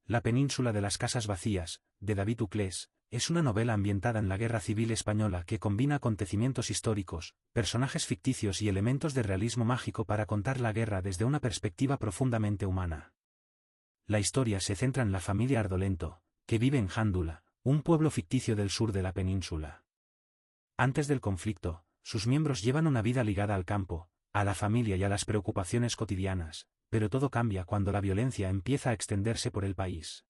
La península de las casas vacías, de David Uclés, es una novela ambientada en la Guerra Civil Española que combina acontecimientos históricos, personajes ficticios y elementos de realismo mágico para contar la guerra desde una perspectiva profundamente humana. La historia se centra en la familia Ardolento, que vive en Jándula, un pueblo ficticio del sur de la península. Antes del conflicto, sus miembros llevan una vida ligada al campo, a la familia y a las preocupaciones cotidianas, pero todo cambia cuando la violencia empieza a extenderse por el país.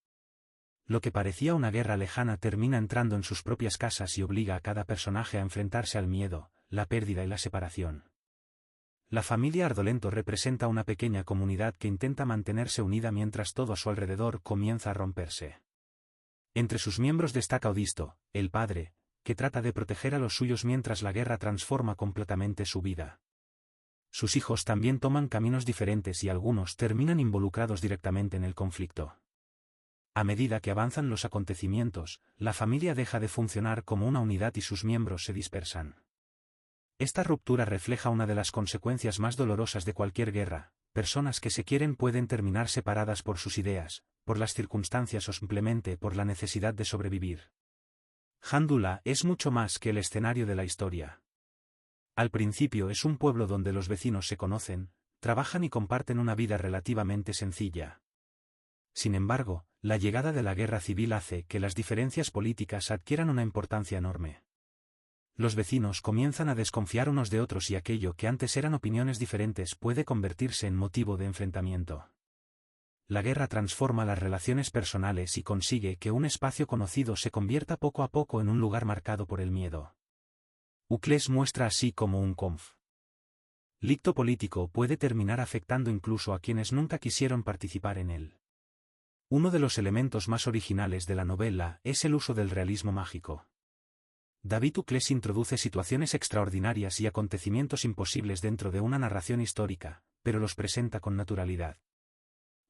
Lo que parecía una guerra lejana termina entrando en sus propias casas y obliga a cada personaje a enfrentarse al miedo, la pérdida y la separación. La familia Ardolento representa una pequeña comunidad que intenta mantenerse unida mientras todo a su alrededor comienza a romperse. Entre sus miembros destaca Odisto, el padre, que trata de proteger a los suyos mientras la guerra transforma completamente su vida. Sus hijos también toman caminos diferentes y algunos terminan involucrados directamente en el conflicto. A medida que avanzan los acontecimientos, la familia deja de funcionar como una unidad y sus miembros se dispersan. Esta ruptura refleja una de las consecuencias más dolorosas de cualquier guerra: personas que se quieren pueden terminar separadas por sus ideas, por las circunstancias o simplemente por la necesidad de sobrevivir. Jándula es mucho más que el escenario de la historia. Al principio es un pueblo donde los vecinos se conocen, trabajan y comparten una vida relativamente sencilla. Sin embargo, la llegada de la guerra civil hace que las diferencias políticas adquieran una importancia enorme. Los vecinos comienzan a desconfiar unos de otros y aquello que antes eran opiniones diferentes puede convertirse en motivo de enfrentamiento. La guerra transforma las relaciones personales y consigue que un espacio conocido se convierta poco a poco en un lugar marcado por el miedo. Uclés muestra así como un conflicto político puede terminar afectando incluso a quienes nunca quisieron participar en él. Uno de los elementos más originales de la novela es el uso del realismo mágico. David Uclés introduce situaciones extraordinarias y acontecimientos imposibles dentro de una narración histórica, pero los presenta con naturalidad.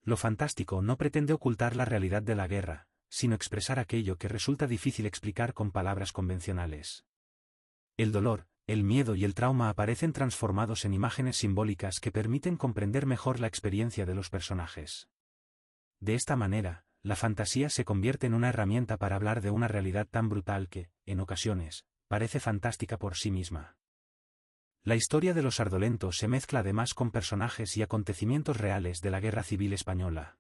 Lo fantástico no pretende ocultar la realidad de la guerra, sino expresar aquello que resulta difícil explicar con palabras convencionales. El dolor, el miedo y el trauma aparecen transformados en imágenes simbólicas que permiten comprender mejor la experiencia de los personajes. De esta manera, la fantasía se convierte en una herramienta para hablar de una realidad tan brutal que, en ocasiones, parece fantástica por sí misma. La historia de los Ardolentos se mezcla además con personajes y acontecimientos reales de la Guerra Civil Española.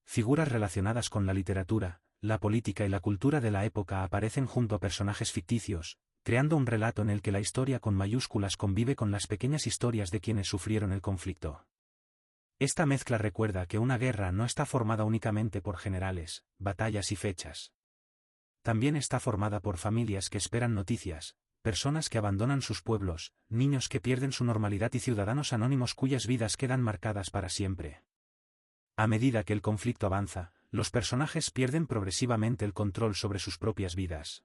Figuras relacionadas con la literatura, la política y la cultura de la época aparecen junto a personajes ficticios, creando un relato en el que la historia con mayúsculas convive con las pequeñas historias de quienes sufrieron el conflicto. Esta mezcla recuerda que una guerra no está formada únicamente por generales, batallas y fechas. También está formada por familias que esperan noticias, personas que abandonan sus pueblos, niños que pierden su normalidad y ciudadanos anónimos cuyas vidas quedan marcadas para siempre. A medida que el conflicto avanza, los personajes pierden progresivamente el control sobre sus propias vidas.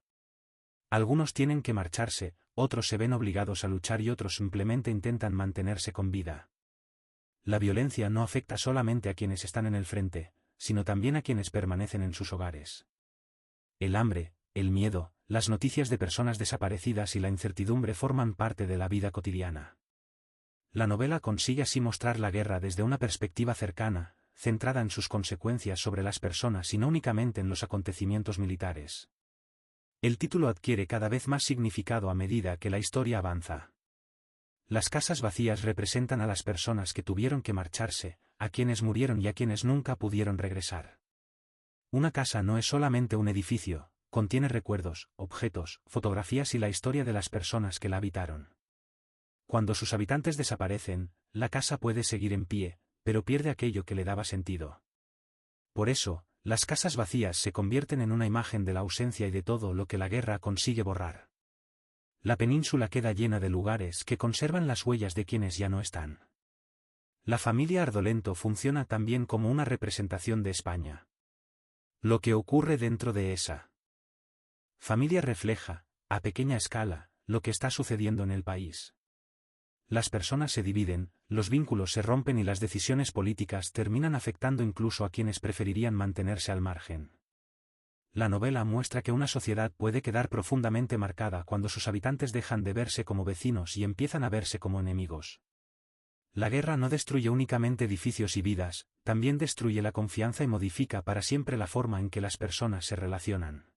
Algunos tienen que marcharse, otros se ven obligados a luchar y otros simplemente intentan mantenerse con vida. La violencia no afecta solamente a quienes están en el frente, sino también a quienes permanecen en sus hogares. El hambre, el miedo, las noticias de personas desaparecidas y la incertidumbre forman parte de la vida cotidiana. La novela consigue así mostrar la guerra desde una perspectiva cercana, centrada en sus consecuencias sobre las personas y no únicamente en los acontecimientos militares. El título adquiere cada vez más significado a medida que la historia avanza. Las casas vacías representan a las personas que tuvieron que marcharse, a quienes murieron y a quienes nunca pudieron regresar. Una casa no es solamente un edificio, contiene recuerdos, objetos, fotografías y la historia de las personas que la habitaron. Cuando sus habitantes desaparecen, la casa puede seguir en pie, pero pierde aquello que le daba sentido. Por eso, las casas vacías se convierten en una imagen de la ausencia y de todo lo que la guerra consigue borrar. La península queda llena de lugares que conservan las huellas de quienes ya no están. La familia Ardolento funciona también como una representación de España. Lo que ocurre dentro de esa familia refleja, a pequeña escala, lo que está sucediendo en el país. Las personas se dividen, los vínculos se rompen y las decisiones políticas terminan afectando incluso a quienes preferirían mantenerse al margen. La novela muestra que una sociedad puede quedar profundamente marcada cuando sus habitantes dejan de verse como vecinos y empiezan a verse como enemigos. La guerra no destruye únicamente edificios y vidas, también destruye la confianza y modifica para siempre la forma en que las personas se relacionan.